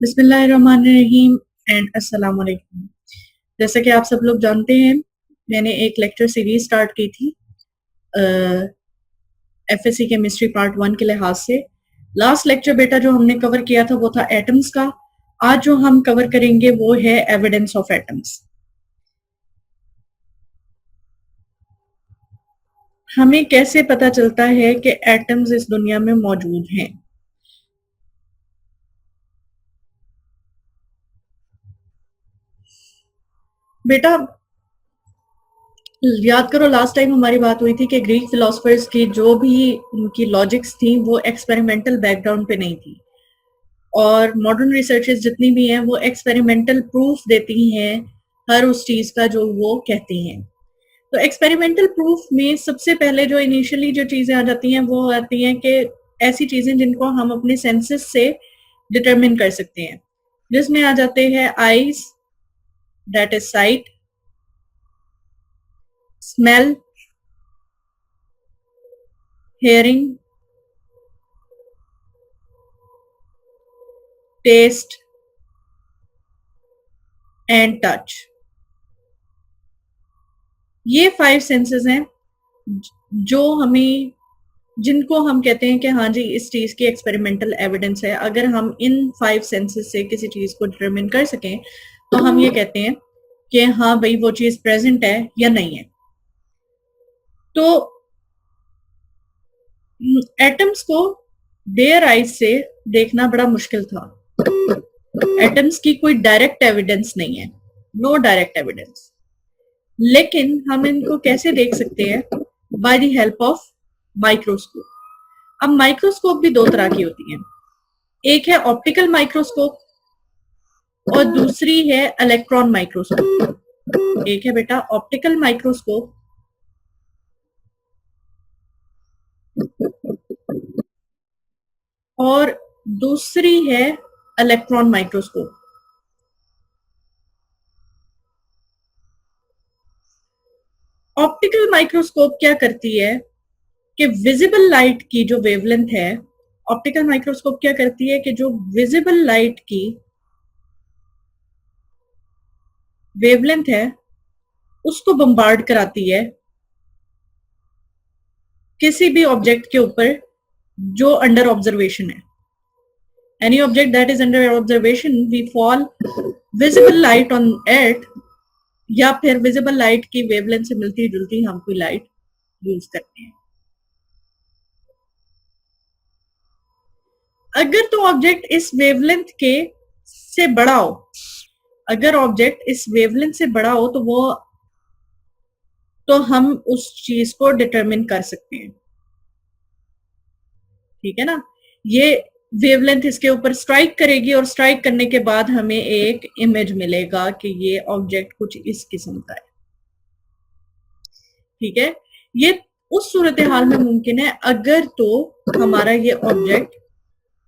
बिस्मिल्लाहिर्रहमानिर्रहीम एंड अस्सलाम वालेकुम। जैसा कि आप सब लोग जानते हैं, मैंने एक लेक्चर सीरीज स्टार्ट की थी एफएससी केमिस्ट्री पार्ट 1 के लिहाज से। लास्ट लेक्चर बेटा जो हमने कवर किया था वो था एटम्स का। आज जो हम कवर करेंगे वो है एविडेंस ऑफ एटम्स। हमें कैसे पता चलता है कि एटम्स इस दुनिया में मौजूद हैं। बेटा याद करो, लास्ट टाइम हमारी बात हुई थी कि ग्रीक फिलोसफर्स की जो भी उनकी लॉजिक्स थी वो एक्सपेरिमेंटल बैकग्राउंड पे नहीं थी, और मॉडर्न रिसर्चेस जितनी भी हैं वो एक्सपेरिमेंटल प्रूफ देती हैं हर उस चीज का जो वो कहती हैं। तो एक्सपेरिमेंटल प्रूफ में सबसे पहले जो इनिशियली जो चीजें आ जाती हैं वो आती हैं कि ऐसी चीजें जिनको हम अपने सेंसेस से डिटरमिन कर सकते हैं, जिसमें आ जाते हैं eyes, that is sight, smell, hearing, taste and touch. ये 5 सेंसेस हैं जो हमें, जिनको हम कहते हैं कि हाँ जी इस चीज की एक्सपेरिमेंटल एविडेंस है। अगर हम इन 5 सेंसेस से किसी चीज को डिटरमिन कर सकें तो हम ये कहते हैं कि हाँ भाई वो चीज प्रेजेंट है या नहीं है। तो एटम्स को बेयर आइज से देखना बड़ा मुश्किल था। एटम्स की कोई डायरेक्ट एविडेंस नहीं है, नो डायरेक्ट एविडेंस। लेकिन हम इनको कैसे देख सकते हैं? By the help of microscope. अब माइक्रोस्कोप भी दो तरह की होती है, एक है ऑप्टिकल माइक्रोस्कोप और दूसरी है इलेक्ट्रॉन माइक्रोस्कोप। एक है बेटा ऑप्टिकल माइक्रोस्कोप और दूसरी है इलेक्ट्रॉन माइक्रोस्कोप। ऑप्टिकल माइक्रोस्कोप क्या करती है कि विजिबल लाइट की जो वेवलेंथ है, ऑप्टिकल माइक्रोस्कोप क्या करती है कि जो विजिबल लाइट की वेवलेंथ है उसको बम्बार्ड कराती है किसी भी ऑब्जेक्ट के ऊपर जो अंडर ऑब्जर्वेशन है। Any object that is under observation we fall visible light on it, या फिर विजिबल लाइट की वेवलेंथ से मिलती जुलती हम कोई लाइट यूज करते हैं। अगर तो ऑब्जेक्ट इस वेवलेंथ के से बड़ा हो, अगर ऑब्जेक्ट इस वेवलेंथ से बड़ा हो तो हम उस चीज को डिटरमिन कर सकते हैं। ठीक है ना? ये वेवलेंथ इसके ऊपर स्ट्राइक करेगी और स्ट्राइक करने के बाद हमें एक इमेज मिलेगा कि ये ऑब्जेक्ट कुछ इस किस्म का है। ठीक है? ये उस सूरत हाल में मुमकिन है अगर तो हमारा ये ऑब्जेक्ट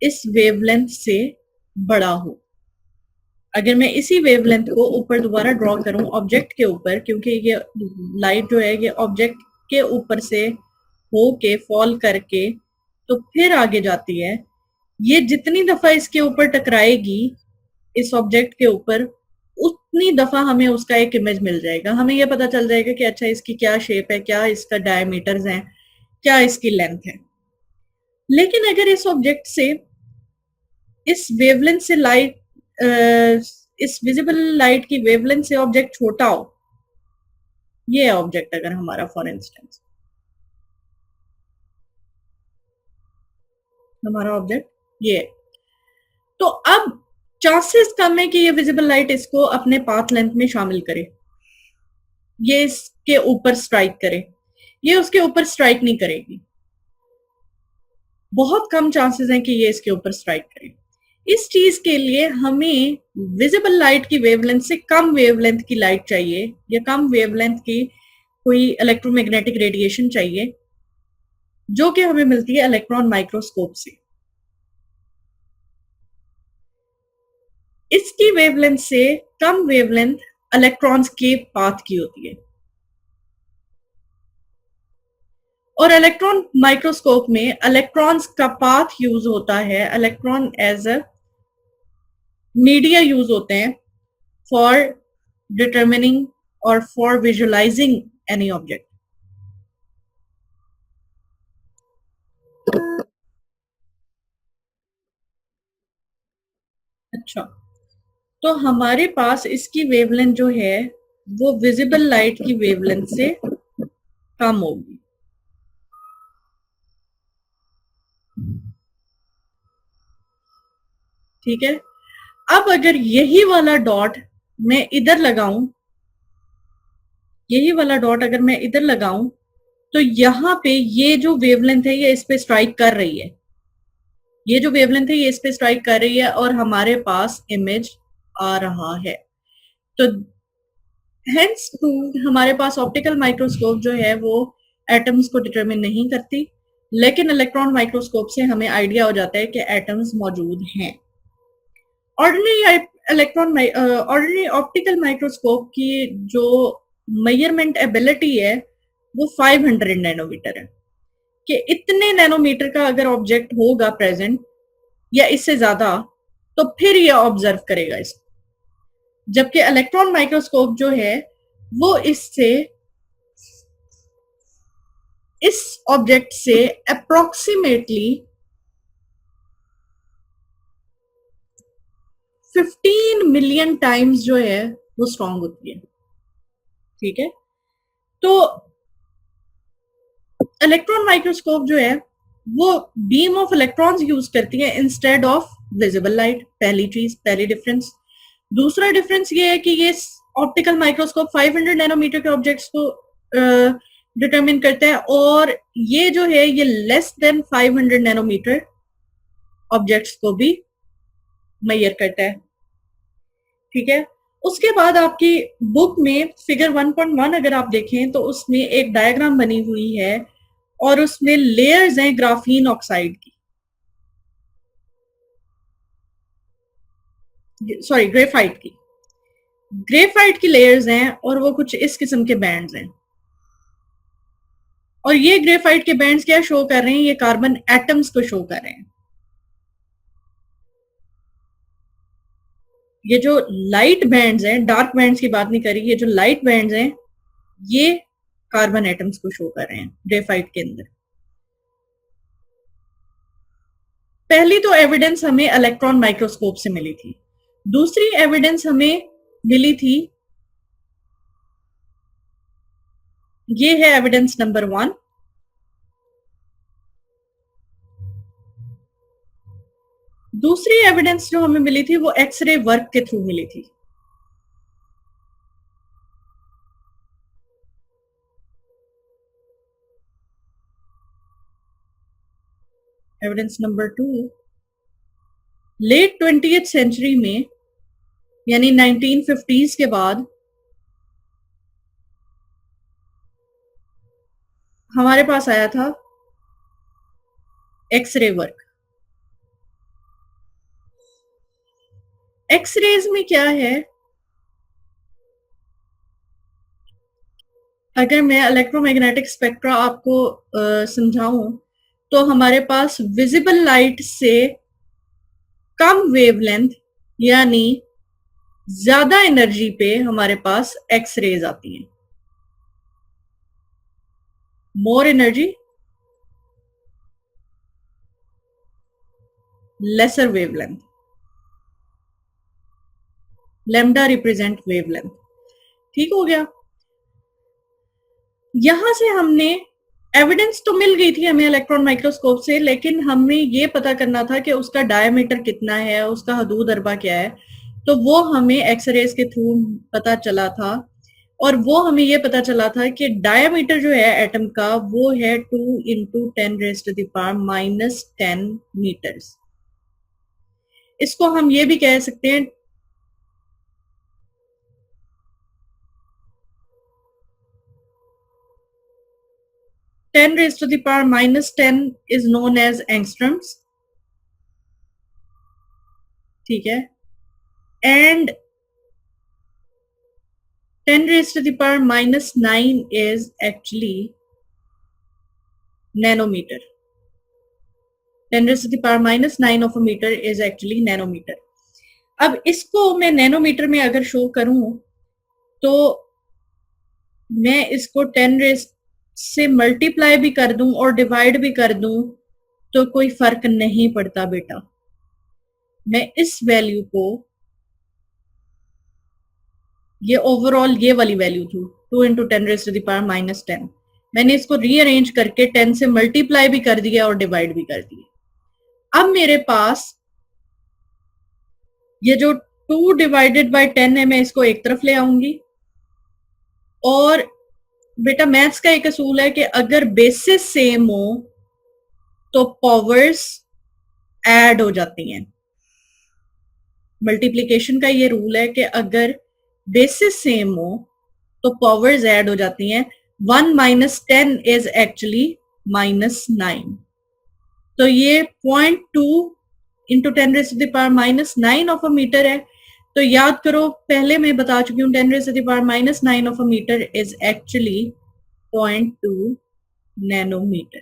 इस वेवलेंथ से बड़ा हो। अगर मैं इसी वेवलेंथ को ऊपर दोबारा ड्रॉ करूं ऑब्जेक्ट के ऊपर, क्योंकि ये लाइट जो है ये ऑब्जेक्ट के ऊपर से होके फॉल करके तो फिर आगे जाती है, ये जितनी दफा इसके ऊपर टकराएगी इस ऑब्जेक्ट के ऊपर उतनी दफा हमें उसका एक इमेज मिल जाएगा। हमें यह पता चल जाएगा कि अच्छा इसकी क्या शेप है, क्या इसका डायमीटर्स है, क्या इसकी लेंथ है। लेकिन अगर इस ऑब्जेक्ट से, इस वेवलेंथ से लाइट, इस विजिबल लाइट की वेवलेंथ से ऑब्जेक्ट छोटा हो, ये ऑब्जेक्ट अगर हमारा फॉर इंस्टेंस हमारा ऑब्जेक्ट ये, तो अब चांसेस कम है कि ये विजिबल लाइट इसको अपने पाथ लेंथ में शामिल करे, ये इसके ऊपर स्ट्राइक करे। ये उसके ऊपर स्ट्राइक नहीं करेगी, बहुत कम चांसेस हैं कि ये इसके ऊपर स्ट्राइक करे। इस चीज के लिए हमें विजिबल लाइट की वेवलेंथ से कम वेवलेंथ की लाइट चाहिए, या कम वेवलेंथ की कोई इलेक्ट्रोमैग्नेटिक रेडिएशन चाहिए, जो कि हमें मिलती है इलेक्ट्रॉन माइक्रोस्कोप से। इसकी वेवलेंथ से कम वेवलेंथ इलेक्ट्रॉन्स के पाथ की होती है, और इलेक्ट्रॉन माइक्रोस्कोप में इलेक्ट्रॉन्स का पाथ यूज होता है, electron as a media use होते हैं फॉर डिटर्मिनिंग और फॉर विजुअलाइजिंग एनी ऑब्जेक्ट। अच्छा, तो हमारे पास इसकी वेवलेंथ जो है वो विजिबल लाइट की वेवलेंथ से कम होगी। ठीक है, अब अगर यही वाला डॉट मैं इधर लगाऊं, यही वाला डॉट अगर मैं इधर लगाऊं, तो यहाँ पे ये जो वेवलेंथ है ये इस पे स्ट्राइक कर रही है, ये जो वेवलेंथ है ये इस पे स्ट्राइक कर रही है और हमारे पास इमेज आ रहा है। तो हेंस हमारे पास ऑप्टिकल माइक्रोस्कोप जो है वो एटम्स को डिटरमिन नहीं करती, लेकिन इलेक्ट्रॉन माइक्रोस्कोप से हमें आइडिया हो जाता है कि एटम्स मौजूद हैं। ऑर्डिनरी ऑप्टिकल माइक्रोस्कोप की जो मेजरमेंट एबिलिटी है वो 500 नैनोमीटर है, कि इतने नैनोमीटर का अगर ऑब्जेक्ट होगा प्रेजेंट या इससे ज्यादा तो फिर ये ऑब्जर्व करेगा इसको, जबकि इलेक्ट्रॉन माइक्रोस्कोप जो है वो इससे इस ऑब्जेक्ट से अप्रोक्सीमेटली 15 मिलियन टाइम्स जो है वो स्ट्रांग होती है। ठीक है, तो इलेक्ट्रॉन माइक्रोस्कोप जो है वो बीम ऑफ इलेक्ट्रॉन्स यूज करती है इंस्टेड ऑफ विजिबल लाइट। पहली चीज, पहली डिफरेंस। दूसरा डिफरेंस ये है कि ये ऑप्टिकल माइक्रोस्कोप 500 नैनोमीटर के ऑब्जेक्ट्स को डिटरमिन करता है, और ये जो है ये लेस देन 500 नैनोमीटर ऑब्जेक्ट्स को भी मेजर करता है। ठीक है, उसके बाद आपकी बुक में फिगर 1.1 अगर आप देखें तो उसमें एक डायग्राम बनी हुई है और उसमें लेयर्स हैं ग्राफीन ऑक्साइड की, सॉरी ग्रेफाइट की, ग्रेफाइट की लेयर्स हैं और वो कुछ इस किस्म के बैंड्स हैं। और ये ग्रेफाइट के बैंड्स क्या शो कर रहे हैं? ये कार्बन एटम्स को शो कर रहे हैं। ये जो लाइट बैंड्स हैं, डार्क बैंड्स की बात नहीं करी, ये जो लाइट बैंड्स हैं ये कार्बन एटम्स को शो कर रहे हैं ग्रेफाइट के अंदर। पहली तो एविडेंस हमें इलेक्ट्रॉन माइक्रोस्कोप से मिली थी। दूसरी एविडेंस हमें मिली थी, ये है एविडेंस नंबर 1। दूसरी एविडेंस जो हमें मिली थी वो एक्सरे वर्क के थ्रू मिली थी। Evidence number 2, late 20th century में यानी 1950s के बाद हमारे पास आया था एक्सरे वर्क। एक्सरेज में क्या है, अगर मैं इलेक्ट्रोमैग्नेटिक स्पेक्ट्रा आपको समझाऊं तो हमारे पास विजिबल लाइट से कम वेवलेंथ यानी ज्यादा एनर्जी पे हमारे पास एक्सरेज आती हैं। More energy, lesser wavelength, lambda represent wavelength. ठीक हो गया। यहां से हमने एविडेंस तो मिल गई थी हमें इलेक्ट्रॉन माइक्रोस्कोप से, लेकिन हमें ये पता करना था कि उसका डायमीटर कितना है, उसका हदूद अरबा क्या है। तो वो हमें एक्सरेज के थ्रू पता चला था, और वो हमें ये पता चला था कि डायमीटर जो है एटम का वो है 2 इंटू 10⁻⁻10 मीटर्स। इसको हम ये भी कह सकते हैं 10⁻⁻10 इज नोन एज एंगस्ट्रम्स। ठीक है, and 10⁻⁹ is actually nanometer. 10⁻⁹ of a meter is actually nanometer. अब इसको मैं नैनोमीटर में अगर शो करूं तो मैं इसको 10 रेज़ से मल्टीप्लाई भी कर दूं और डिवाइड भी कर दूं तो कोई फर्क नहीं पड़ता बेटा। मैं इस वैल्यू को, ये ओवरऑल ये वाली वैल्यू थी 2 इंटू 10⁻⁻10, मैंने इसको रीअरेंज करके 10 से मल्टीप्लाई भी कर दिया और डिवाइड भी कर दिया। अब मेरे पास ये जो 2 डिवाइडेड बाय 10 है, मैं इसको एक तरफ ले आऊंगी। और बेटा मैथ्स का एक असूल है कि अगर बेसिस सेम हो तो पावर्स ऐड हो जाती हैं। मल्टीप्लिकेशन का ये रूल है कि अगर बेसिस सेम हो तो पावर्स ऐड हो जाती हैं। 1 माइनस 10 इज एक्चुअली -9। तो ये 0.2 इंटू 10⁻⁻9 ऑफ अ मीटर है। तो याद करो, पहले मैं बता चुकी हूँ 10⁻⁻9 of a meter is actually 0.2 nanometer.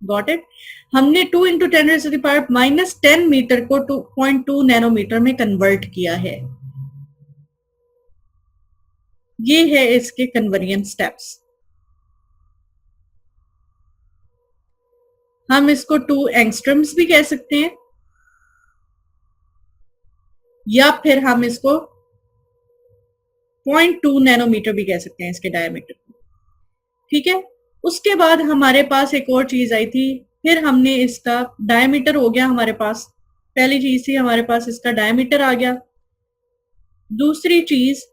Got it. हमने 2 इंटू 10⁻⁻10 मीटर को 2.2 नैनोमीटर में कन्वर्ट किया है। ये है इसके कन्वर्जन स्टेप्स। हम इसको 2 एंगस्ट्रम्स भी कह सकते हैं या फिर हम इसको 0.2 नैनोमीटर भी कह सकते हैं इसके डायमीटर को। ठीक है। उसके बाद हमारे पास एक और चीज आई थी, फिर हमने इसका डायमीटर हो गया हमारे पास। पहली चीज थी हमारे पास इसका डायमीटर आ गया। दूसरी चीज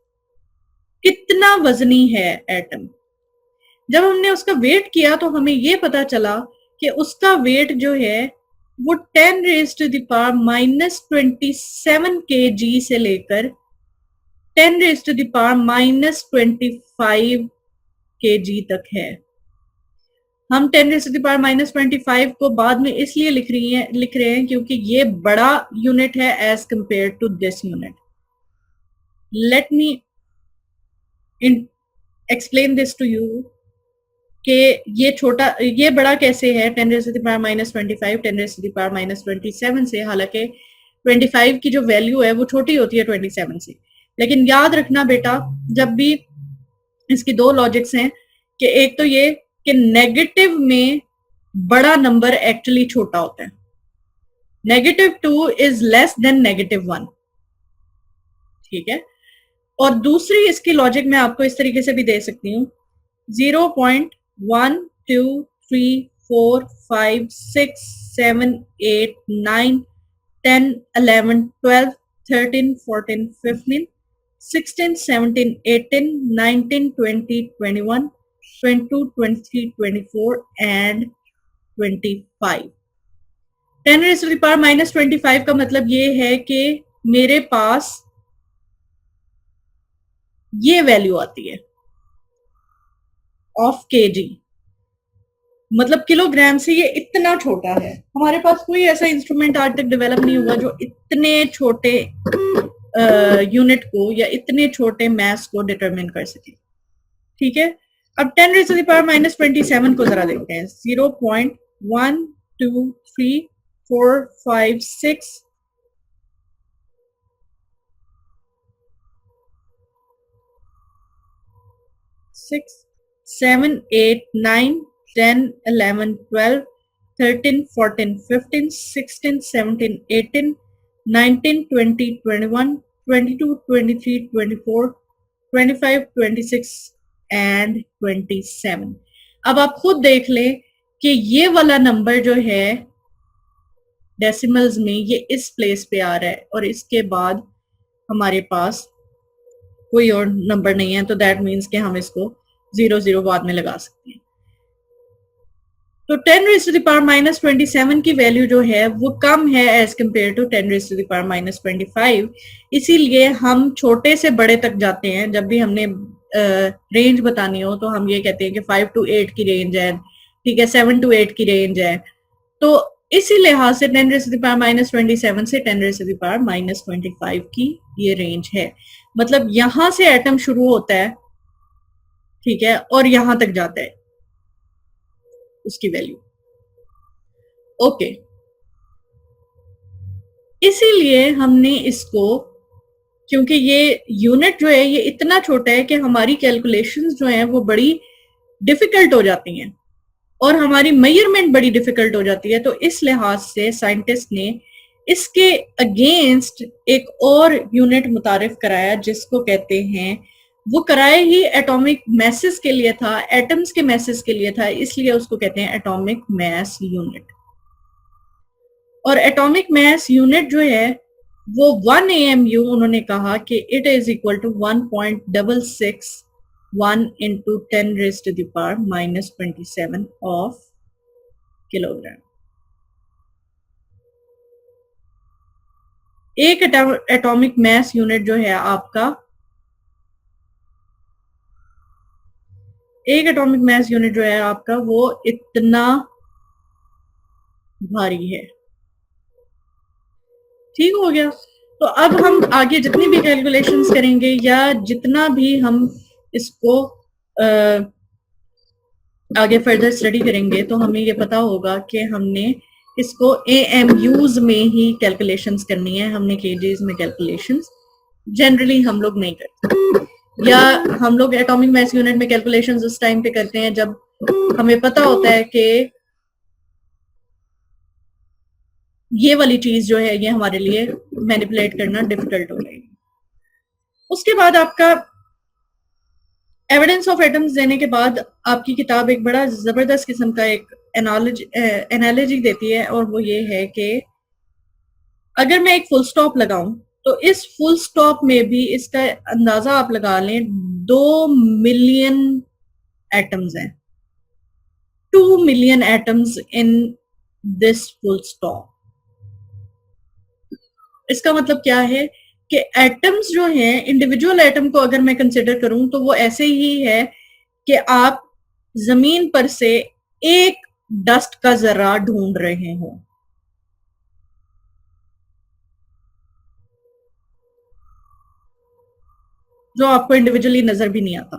कितना वजनी है एटम। जब हमने उसका वेट किया तो हमें यह पता चला कि उसका वेट जो है वो 10⁻⁻27 kg से लेकर 10⁻⁻25 kg तक है। हम 10⁻⁻25 को बाद में इसलिए लिख रहे हैं क्योंकि ये बड़ा यूनिट है as compare to this unit. Let me explain this to you कि ये बड़ा कैसे है 10⁻⁻25 10⁻⁻27 से। हालांकि 25 की जो वैल्यू है वो छोटी होती है 27 से। लेकिन याद रखना बेटा, जब भी इसकी दो लॉजिक्स हैं कि एक तो ये कि नेगेटिव में बड़ा नंबर एक्चुअली छोटा होता है। -2 इज लेस देन -1। ठीक है। और दूसरी इसकी लॉजिक मैं आपको इस तरीके से भी दे सकती हूँ, 0.1 2 3 4 5 6 7 8 9 10 11 12 13 14 15 16 17 18 19 20 21 22 23 24 and 25। 10⁻⁻25 का मतलब ये है कि मेरे पास ये वैल्यू आती है ऑफ केजी, मतलब किलोग्राम से ये इतना छोटा है। हमारे पास कोई ऐसा इंस्ट्रूमेंट आज तक डेवलप नहीं हुआ जो इतने छोटे यूनिट को या इतने छोटे मास को डिटरमिन कर सके। ठीक है। अब 10⁻⁻27 को जरा देखते हैं। 0.1 2 3 4 5 6 6 7 8 9 10 11 12 13 14 15 16 17 18 19 20 21 22 23 24 25 26 एंड 27। अब आप खुद देख लें कि ये वाला नंबर जो है डेसिमल्स में ये इस प्लेस पे आ रहा है और इसके बाद हमारे पास कोई और नंबर नहीं है, तो दैट मीन्स कि हम इसको 0 बाद में लगा सकते हैं। तो 10⁻⁻27 की वैल्यू जो है वो कम है एज कंपेयर टू 10⁻⁻25। इसीलिए हम छोटे से बड़े तक जाते हैं। जब भी हमने रेंज बतानी हो तो हम ये कहते हैं कि 5 to 8 की रेंज है, ठीक है, 7 to 8 की रेंज है। तो इसी लिहाज से 10⁻⁻27 से 10⁻⁻25 की ये रेंज है। मतलब यहां से एटम शुरू होता है, ठीक है, और यहां तक जाता है उसकी वैल्यू। ओके। इसीलिए हमने इसको, क्योंकि ये यूनिट जो है ये इतना छोटा है कि हमारी कैलकुलेशंस जो हैं वो बड़ी डिफिकल्ट हो जाती हैं और हमारी मेजरमेंट बड़ी डिफिकल्ट हो जाती है। तो इस लिहाज से साइंटिस्ट ने इसके अगेंस्ट एक और यूनिट मुतारिफ कराया जिसको कहते हैं, वो कराए ही एटॉमिक मैसेस के लिए था, एटम्स के मैसेस के लिए था, इसलिए उसको कहते हैं एटॉमिक मैस यूनिट। और एटॉमिक मैस यूनिट जो है वो 1 AMU उन्होंने कहा कि it is equal to 1.661 into 10⁻⁻27 of kilogram. एक एटॉमिक मैस यूनिट जो है आपका, एक एटॉमिक मैस यूनिट जो है आपका वो इतना भारी है। ठीक हो गया। तो अब हम आगे जितनी भी कैलकुलेशंस करेंगे या जितना भी हम इसको आगे फर्दर स्टडी करेंगे तो हमें ये पता होगा कि हमने इसको AMUs में ही कैलकुलेशंस करनी है, हमने केजीज में कैलकुलेशंस जनरली हम लोग नहीं करते, या हम लोग एटॉमिक मैस यूनिट में कैलकुलेशंस उस टाइम पे करते हैं जब हमें पता होता है कि ये वाली चीज जो है ये हमारे लिए मैनिपुलेट करना डिफिकल्ट हो रही है। उसके बाद आपका एविडेंस ऑफ एटम्स देने के बाद आपकी किताब एक बड़ा जबरदस्त किस्म का एक एनालॉजी देती है, और वो ये है कि अगर मैं एक फुल स्टॉप लगाऊं तो इस फुल स्टॉप में भी इसका अंदाजा आप लगा लें 2 मिलियन एटम्स हैं, 2 million atoms in this full stop. इसका मतलब क्या है कि एटम्स जो हैं, इंडिविजुअल एटम को अगर मैं कंसिडर करूं तो वो ऐसे ही है कि आप जमीन पर से एक डस्ट का जर्रा ढूंढ रहे हो। जो आपको इंडिविजुअली नजर भी नहीं आता।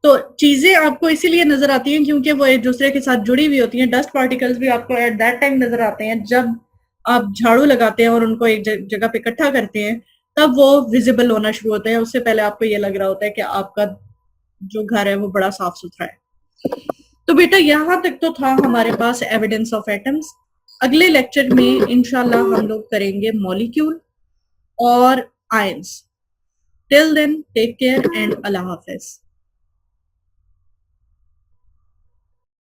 तो चीजें आपको इसीलिए नजर आती हैं क्योंकि वो एक दूसरे के साथ जुड़ी हुई होती हैं। डस्ट पार्टिकल्स भी आपको एट दैट टाइम नजर आते हैं जब आप झाड़ू लगाते हैं और उनको एक जगह पे इकट्ठा करते हैं, तब वो विजिबल होना शुरू होते हैं। उससे पहले आपको ये लग रहा होता है कि आपका जो घर है वो बड़ा साफ सुथरा है। तो बेटा यहां तक तो था हमारे पास एविडेंस ऑफ एटम्स। अगले लेक्चर में इंशाल्लाह हम लोग करेंगे मॉलिक्यूल और ions. Till then take care and अल्लाह हाफिज।